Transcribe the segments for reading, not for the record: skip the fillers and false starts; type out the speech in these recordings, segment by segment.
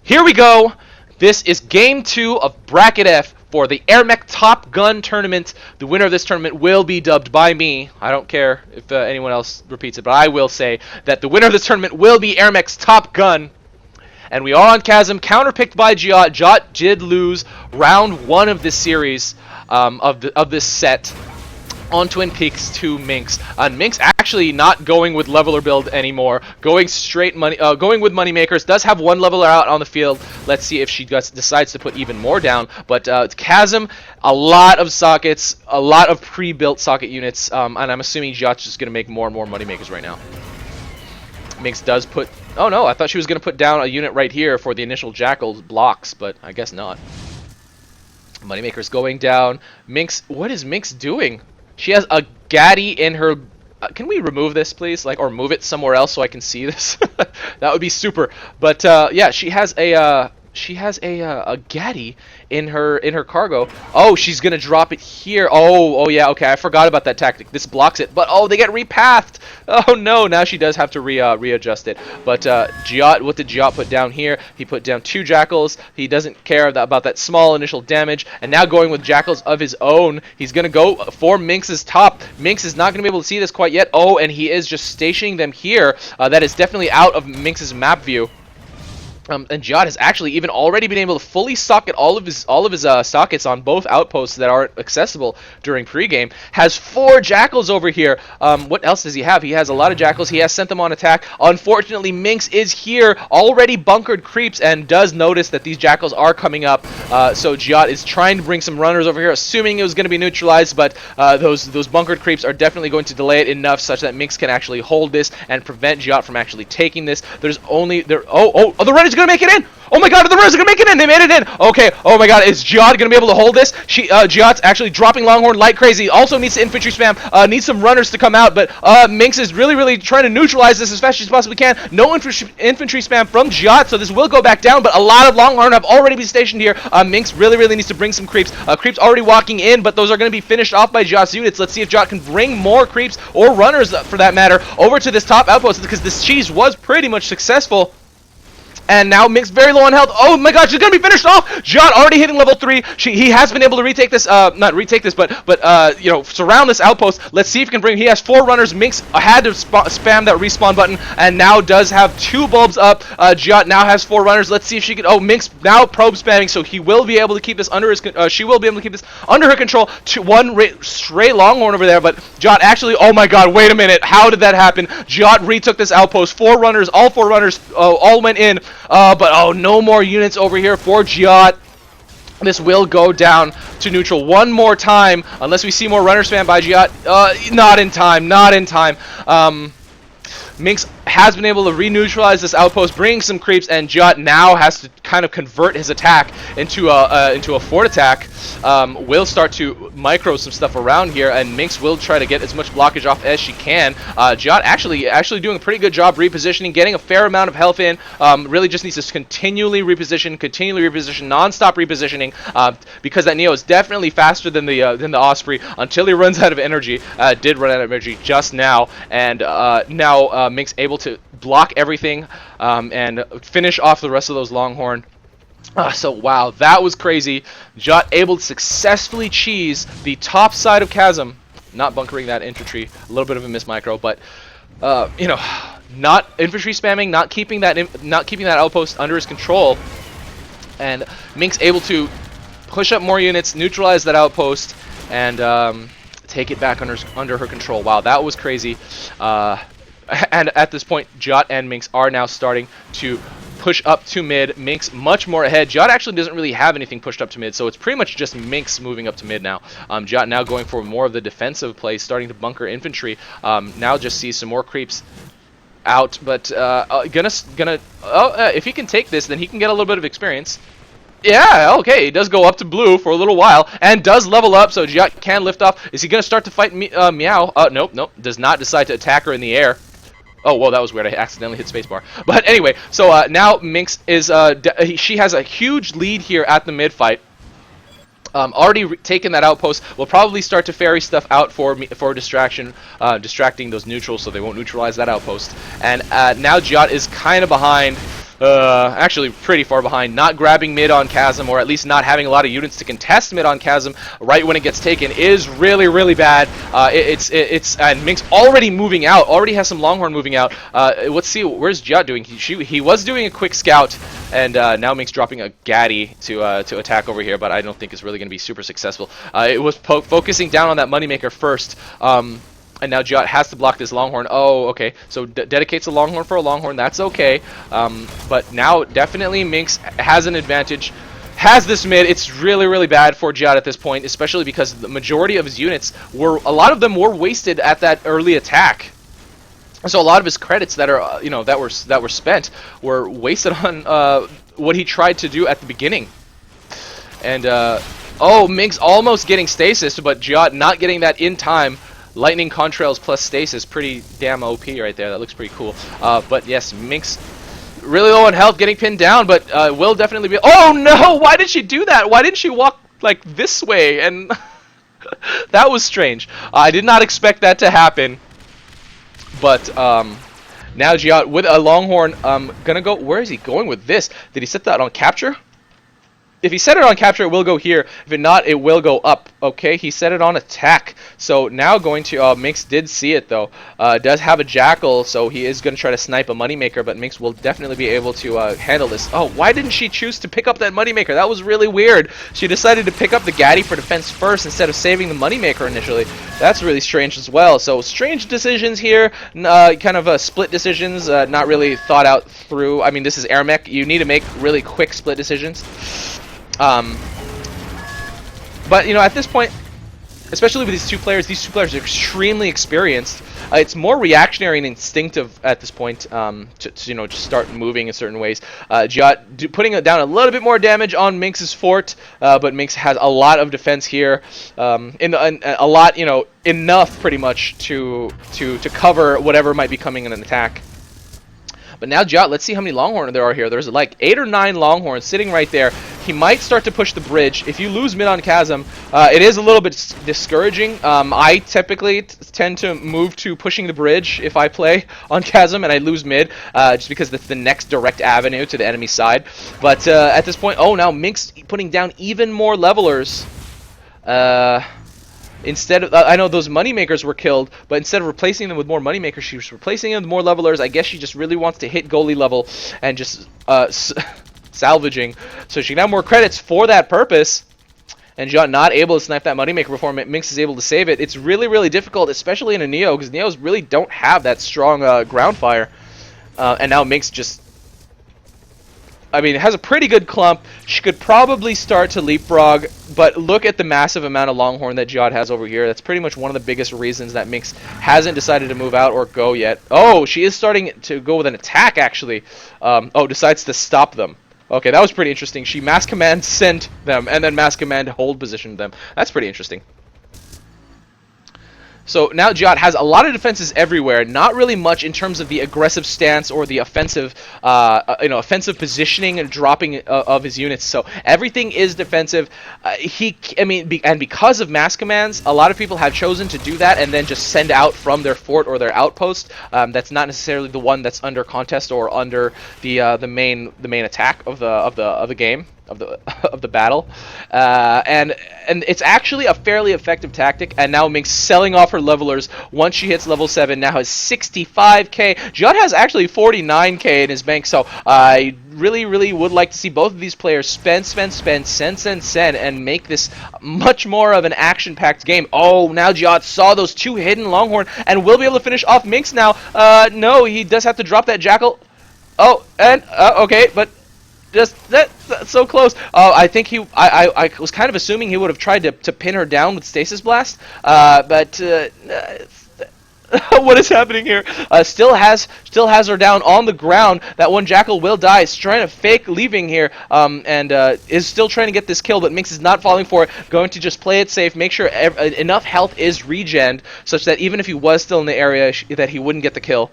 Here we go. This is game 2 of Bracket F for the AirMech Top Gun tournament. The winner of this tournament will be dubbed by me. I don't care if anyone else repeats it, but I will say that the winner of this tournament will be AirMech's Top Gun. And we are on Chasm, counterpicked by Giott. Giott did lose round 1 of this series, of this set, on Twin Peaks to Minx. Minx actually not going with leveler build anymore, going straight money, going with moneymakers. Does have one leveler out on the field. Let's see if she decides to put even more down. But Chasm, a lot of sockets, a lot of pre-built socket units, and I'm assuming Giott's just going to make more and more moneymakers right now. Minx does put... Oh no, I thought she was going to put down a unit right here for the initial Jackal blocks, but I guess not. Moneymakers going down. Minx, what is Minx doing? She has a Gaddy in her... can we remove this, please? Like, or move it somewhere else so I can see this? That would be super. But yeah, she has a Gaddy in her cargo. Oh, she's gonna drop it here. Oh yeah, okay. I forgot about that tactic. This blocks it, but oh, they get repathed. Oh no, now she does have to readjust it. But Giott, what did Giott put down here? He put down 2 Jackals. He doesn't care about that small initial damage, and now going with Jackals of his own. He's gonna go for Minx's top. Minx is not gonna be able to see this quite yet. Oh, and he is just stationing them here. That is definitely out of Minx's map view. And Giott has actually even already been able to fully socket all of his sockets on both outposts that aren't accessible during pregame. Has 4 Jackals over here. What else does he have? He has a lot of Jackals. He has sent them on attack. Unfortunately, Minx is here, already bunkered creeps, and does notice that these Jackals are coming up. So Giott is trying to bring some runners over here, assuming it was going to be neutralized, but those bunkered creeps are definitely going to delay it enough such that Minx can actually hold this and prevent Giott from actually taking this. There's only the runners gonna make it in. Oh my god, the runners are gonna make it in. They made it in. Okay. Oh my god, is Giott gonna be able to hold this? Giott's actually dropping Longhorn like crazy. Also needs to infantry spam. Needs some runners to come out, but Minx is really trying to neutralize this as fast as she possibly can. No infantry spam from Giott, so this will go back down, but a lot of Longhorn have already been stationed here. Minx really needs to bring some creeps. Creeps already walking in, but those are gonna be finished off by Giott's units. Let's see if Giott can bring more creeps, or runners for that matter, over to this top outpost, because this cheese was pretty much successful. And now Minx very low on health. Oh my god, she's gonna be finished off. Giott already hitting level 3. He has been able to retake this, not retake this, but you know, surround this outpost. Let's see if he can bring. He has 4 runners. Minx had to spam that respawn button, and now does have 2 bulbs up. Giott now has 4 runners. Let's see if she can. Oh, Minx now probe spamming, so he will be able to keep this under his. She will be able to keep this under her control. One straight Longhorn over there, but Giott actually. Oh my god, wait a minute. How did that happen? Giott retook this outpost. 4 runners. All 4 runners all went in. But oh, no more units over here for Giott. This will go down to neutral one more time, unless we see more runner spam by Giott. Not in time, not in time. Minx has been able to re-neutralize this outpost, bringing some creeps, and Giott now has to kind of convert his attack into a fort attack. Will start to micro some stuff around here, and Minx will try to get as much blockage off as she can. Giott actually doing a pretty good job repositioning, getting a fair amount of health in. Really just needs to continually reposition, non-stop repositioning, because that Neo is definitely faster than the Osprey until he runs out of energy. Did run out of energy just now, and now Minx able to block everything and finish off the rest of those Longhorn. So wow, that was crazy. Giott able to successfully cheese the top side of Chasm, not bunkering that infantry. A little bit of a miss micro, but you know, not infantry spamming, not keeping that outpost under his control, and Minx able to push up more units, neutralize that outpost, and take it back under her control. Wow, that was crazy. And at this point, Giott and Minx are now starting to push up to mid. Minx much more ahead. Giott actually doesn't really have anything pushed up to mid, so it's pretty much just Minx moving up to mid now. Giott now going for more of the defensive play, starting to bunker infantry. Now just sees some more creeps out, but if he can take this, then he can get a little bit of experience. Yeah, okay, he does go up to blue for a little while, and does level up, so Giott can lift off. Is he going to start to fight MEOW? Nope, does not decide to attack her in the air. Oh, whoa, that was weird. I accidentally hit spacebar. But anyway, so now Minx is, she has a huge lead here at the mid fight. Already taken that outpost. Will probably start to ferry stuff out for distraction, distracting those neutrals so they won't neutralize that outpost. And now Giott is kind of behind. Actually pretty far behind, not grabbing mid on Chasm, or at least not having a lot of units to contest mid on Chasm right when it gets taken is really, really bad. And Mink's already moving out, already has some Longhorn moving out. Let's see, where's Giott doing? He was doing a quick scout, and now Mink's dropping a Gaddy to attack over here, but I don't think it's really going to be super successful. It was focusing down on that Moneymaker first. And now Giott has to block this Longhorn. Oh, okay. So dedicates a Longhorn for a Longhorn. That's okay. But now definitely Minx has an advantage. Has this mid. It's really, really bad for Giott at this point, especially because the majority of his units a lot of them were wasted at that early attack. So a lot of his credits that are, that were spent were wasted on what he tried to do at the beginning. And oh, Minx almost getting stasis, but Giott not getting that in time. Lightning Contrails plus Stasis, pretty damn OP right there. That looks pretty cool. But yes, Minx really low on health, getting pinned down, but will definitely be... Oh no! Why did she do that? Why didn't she walk like this way? And that was strange. I did not expect that to happen. But now Giott with a Longhorn, gonna go... Where is he going with this? Did he set that on capture? If he set it on capture, it will go here. If it not, it will go up. Okay, he set it on attack. So now going to... Minx did see it, though. Does have a Jackal, so he is going to try to snipe a Moneymaker, but Minx will definitely be able to handle this. Oh, why didn't she choose to pick up that Moneymaker? That was really weird. She decided to pick up the Gaddy for defense first instead of saving the Moneymaker initially. That's really strange as well. So strange decisions here. Kind of split decisions, not really thought out through. I mean, this is AirMech. You need to make really quick split decisions. But at this point, especially with these two players are extremely experienced. It's more reactionary and instinctive at this point to just start moving in certain ways. Giott putting down a little bit more damage on Minx's fort, but Minx has a lot of defense here, a lot, enough pretty much to cover whatever might be coming in an attack. But now Giott, let's see how many Longhorn there are here. There's like 8 or 9 Longhorns sitting right there. He might start to push the bridge. If you lose mid on Chasm, it is a little bit discouraging. I typically tend to move to pushing the bridge if I play on Chasm and I lose mid, just because that's the next direct avenue to the enemy side. But at this point, oh, now Minx putting down even more levelers. Instead of, I know those Moneymakers were killed, but instead of replacing them with more Moneymakers, she was replacing them with more levelers. I guess she just really wants to hit goalie level and just salvaging. So she can have more credits for that purpose. And Giott not able to snipe that Moneymaker before Minx is able to save it. It's really, really difficult, especially in a Neo, because Neos really don't have that strong ground fire. And now Minx just... I mean, it has a pretty good clump. She could probably start to leapfrog, but look at the massive amount of Longhorn that Giott has over here. That's pretty much one of the biggest reasons that Minx hasn't decided to move out or go yet. Oh, she is starting to go with an attack, actually. Oh, decides to stop them. Okay, that was pretty interesting. She mass command sent them, and then mass command hold positioned them. That's pretty interesting. So now Giott has a lot of defenses everywhere, not really much in terms of the aggressive stance or the offensive, offensive positioning and dropping of his units. So everything is defensive. And because of mass commands, a lot of people have chosen to do that and then just send out from their fort or their outpost. That's not necessarily the one that's under contest or under the main attack of the game. Of the battle, and it's actually a fairly effective tactic. And now Minx selling off her levelers once she hits level 7. Now has 65k. Giott has actually 49k in his bank. So I really would like to see both of these players spend, send, and make this much more of an action-packed game. Oh, now Giott saw those 2 hidden Longhorn and will be able to finish off Minx now. No, he does have to drop that Jackal. Oh, and okay, but. Just that's so close. I think I was kind of assuming he would have tried to pin her down with Stasis Blast, but what is happening here? Still has her down on the ground. That one Jackal will die. Is trying to fake leaving here, and is still trying to get this kill, but Minx is not falling for it. Going to just play it safe, make sure enough health is regened, such that even if he was still in the area, that he wouldn't get the kill.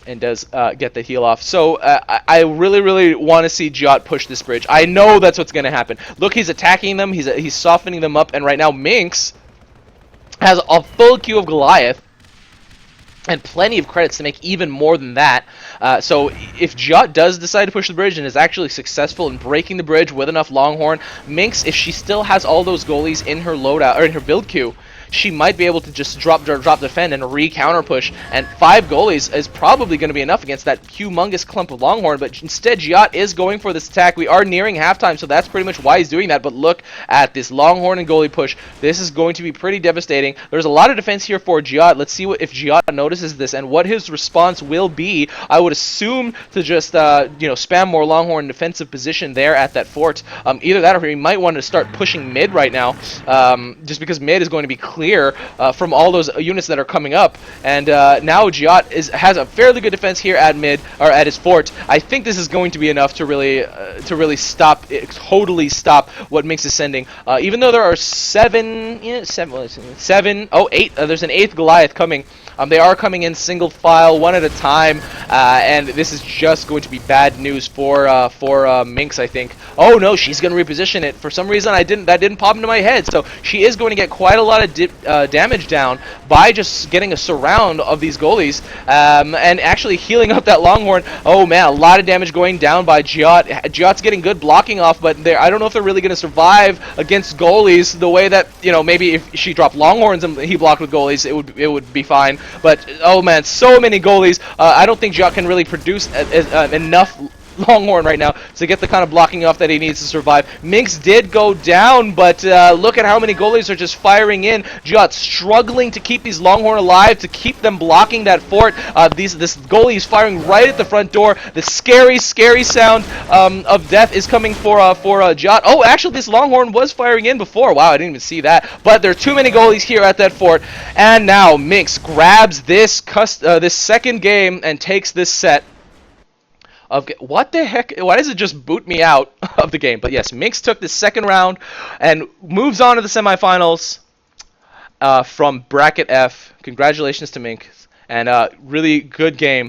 And does get the heal off. So I really want to see Giott push this bridge. I know that's what's going to happen. Look, he's attacking them. He's softening them up. And right now, Minx has a full queue of Goliath. and plenty of credits to make even more than that. So if Giott does decide to push the bridge and is actually successful in breaking the bridge with enough Longhorn, Minx, if she still has all those goalies in her loadout or in her build queue, she might be able to just drop defend and re-counter push, and 5 goalies is probably going to be enough against that humongous clump of Longhorn, but instead Giott is going for this attack. We are nearing halftime, so that's pretty much why he's doing that, but look at this Longhorn and goalie push. This is going to be pretty devastating. There's a lot of defense here for Giott. Let's see if Giott notices this and what his response will be. I would assume to just, spam more Longhorn defensive position there at that fort. Either that or he might want to start pushing mid right now, just because mid is going to be clear from all those units that are coming up, and now Giott has a fairly good defense here at mid or at his fort. I think this is going to be enough to really totally stop what Minx is sending. Even though there are 8. There's an 8th Goliath coming. They are coming in single file, one at a time, and this is just going to be bad news for Minx, I think. Oh no, she's going to reposition it. For some reason, that didn't pop into my head. So she is going to get quite a lot of damage down by just getting a surround of these goalies, and actually healing up that Longhorn. Oh man, a lot of damage going down by Giott. Giott's getting good blocking off, but I don't know if they're really going to survive against goalies the way that, maybe if she dropped Longhorns and he blocked with goalies, it would be fine. But oh man, so many goalies. I don't think Giott can really produce enough Longhorn right now to get the kind of blocking off that he needs to survive. Minx did go down, but look at how many goalies are just firing in. Giott struggling to keep these Longhorn alive, to keep them blocking that fort. This goalie is firing right at the front door. The scary sound of death is coming for Giott. Oh, actually, this Longhorn was firing in before. Wow, I didn't even see that. But there are too many goalies here at that fort, and now Minx grabs this second game and takes this set. What the heck? Why does it just boot me out of the game? But yes, Minx took the second round and moves on to the semifinals from Bracket F. Congratulations to Minx, and really good game.